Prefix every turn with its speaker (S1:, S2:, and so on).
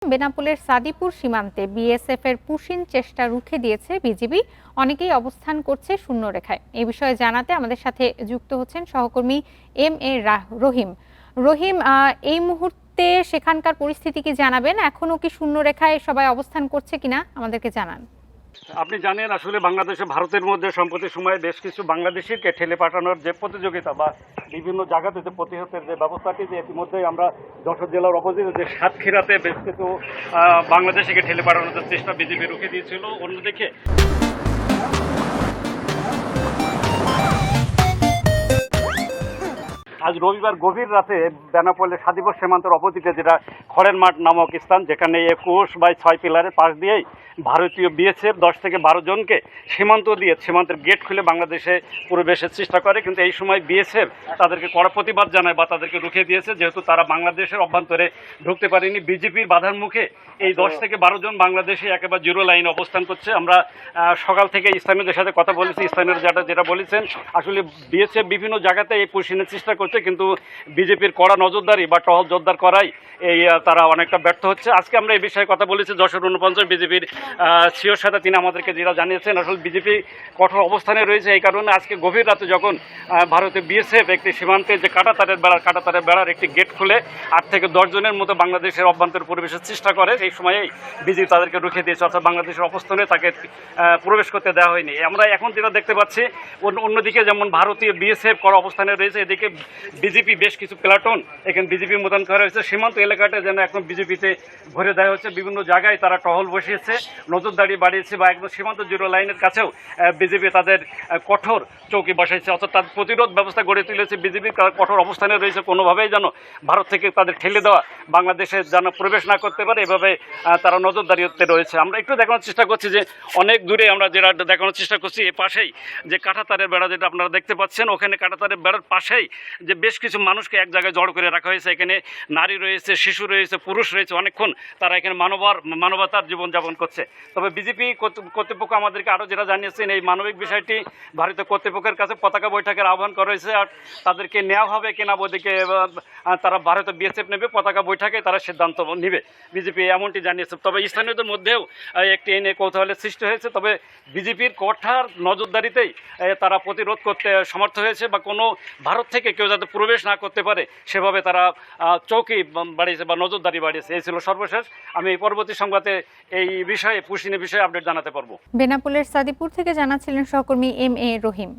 S1: বেনাপোলের সাদিপুর সীমান্তে বিএসএফ এর পুশিং চেষ্টা রুখে দিয়েছে বিজিবি। অনেকেই অবস্থান করছে শূন্য রেখায়। এই বিষয়ে জানাতে আমাদের সাথে যুক্ত হচ্ছেন সহকর্মী রহিম। রহিম, এই মুহূর্তে সেখানকার পরিস্থিতি কি জানাবেন? এখনো কি শূন্য রেখায় সবাই অবস্থান করছে কিনা আমাদেরকে জানান।
S2: আপনি জানেন আসলে বাংলাদেশে ভারতের মধ্যে সম্প্রতি সময়ে বেশ কিছু বাংলাদেশিকে ঠেলে পাঠানোর যে প্রতিযোগিতা বা বিভিন্ন জায়গাতে যে প্রতিহতের যে ব্যবস্থাটি, যে ইতিমধ্যেই আমরা যশোর জেলার অপোজিটে যে সাতক্ষীরাতে বেশ কিছু বাংলাদেশিকে ঠেলে পাঠানোর চেষ্টা বিজেপি রুখে দিয়েছিল। অন্যদিকে আজ রবিবার গভীর রাতে বেনাপোলের সাদিপুর সীমান্তের অপোজিটে যেটা খড়ের মাঠ নামক স্থান, যেখানে 21/6 পিলারের পাশ দিয়েই ভারতীয় বিএসএফ 10 থেকে 12 জনকে সীমান্তের গেট খুলে বাংলাদেশে প্রবেশের চেষ্টা করে। কিন্তু এই সময় বিএসএফ তাদেরকে কড়া প্রতিবাদ জানায় বা তাদেরকে রুখে দিয়েছে, যেহেতু তারা বাংলাদেশের অভ্যন্তরে ঢুকতে পারেনি। বিজেপির বাধার মুখে এই 10 থেকে 12 জন বাংলাদেশে একেবারে জিরো লাইনে অবস্থান করছে। আমরা সকাল থেকে স্থানীয়দের সাথে কথা বলেছি। স্থানীয়রা যেটা বলেছেন, আসলে বিএসএফ বিভিন্ন জায়গাতে এই পুশিনের চেষ্টা করছে, কিন্তু বিজেপির কড়া নজরদারি বা টহল জোরদার করাই তারা অনেকটা ব্যর্থ হচ্ছে। আজকে আমরা এই বিষয়ে কথা বলেছি যশোর 49 বিজেপির সিওর সাথে। তিনি আমাদেরকে যেটা জানিয়েছেন, আসলে বিজেপি কঠোর অবস্থানে রয়েছে। এই কারণে আজকে গভীর রাতে যখন ভারতীয় বিএসএফ একটি সীমান্তে যে কাঁটাতারের বেড়ার একটি গেট খুলে 8 থেকে 10 জনের মতো বাংলাদেশের অভ্যন্তরে প্রবেশের চেষ্টা করে, এই সময়েই বিজেপি তাদেরকে রুখে দিয়েছে, অর্থাৎ বাংলাদেশের অবস্থানে তাকে প্রবেশ করতে দেওয়া হয়নি। আমরা এখন যেটা দেখতে পাচ্ছি, অন্যদিকে যেমন ভারতীয় বিএসএফ কড়া অবস্থানে রয়েছে, এদিকে বিজেপি বেশ কিছু প্লাটুন এখানে বিজেপি মোতায়েন করা হয়েছে। সীমান্ত এলাকাটা যেন এখন বিজেপিতে ভরে দেওয়া হচ্ছে। বিভিন্ন জায়গায় তারা টহল বসিয়েছে, নজরদারি বাড়িয়েছে, বা একদম সীমান্ত জিরো লাইনের কাছেও বিজেপি তাদের কঠোর চৌকি বসাইছে, অর্থাৎ তাদের প্রতিরোধ ব্যবস্থা গড়ে তুলেছে। বিজেপি কঠোর অবস্থানে রয়েছে, কোনোভাবেই যেন ভারত থেকে তাদের ঠেলে দেওয়া বাংলাদেশে যেন প্রবেশ না করতে পারে, এভাবে তারা নজরদারিতে রয়েছে। আমরা একটু দেখানোর চেষ্টা করছি যে অনেক দূরে আমরা যেটা দেখানোর চেষ্টা করছি, এ পাশেই যে কাঁটাতারের বেড়া যেটা আপনারা দেখতে পাচ্ছেন, ওখানে কাঁটাতারের বেড়ার পাশেই যে বেশ কিছু মানুষকে এক জায়গায় জড়ো করে রাখা হয়েছে। এখানে নারী রয়েছে, শিশু রয়েছে, পুরুষ রয়েছে। অনেকক্ষণ তারা এখানে মানবতার জীবনযাপন করছে। তবে বিজেপি কর্তৃপক্ষ আমাদেরকে আরও যেটা জানিয়েছেন, এই মানবিক বিষয়টি ভারতীয় কর্তৃপক্ষের কাছে পতাকা বৈঠকের আহ্বান করা হয়েছে। আর তাদেরকে নেওয়া হবে কিনা ওদিকে তারা ভারতীয় বিএসএফ নেবে, পতাকা বৈঠকে তারা সিদ্ধান্ত নেবে, বিজেপি এমনটি জানিয়েছে। তবে স্থানীয়দের মধ্যেও একটি এ নিয়ে কৌতূহলের সৃষ্টি হয়েছে। তবে বিজেপির কঠার নজরদারিতেই তারা প্রতিরোধ করতে সমর্থ হয়েছে, বা কোনো ভারত থেকে কেউ যাতে প্রবেশ না করতে পারে সেভাবে তারা চৌকি বাড়িয়েছে বা নজরদারি বাড়িয়েছে। এই ছিল সর্বশেষ। আমি পরবর্তী সংবাদে এই বিষয়ে পুশিনের বিষয়ে আপডেট জানাতে পারবো।
S1: বেনাপোলের সাদিপুর থেকে জানাচ্ছিলেন সহকর্মী রহিম।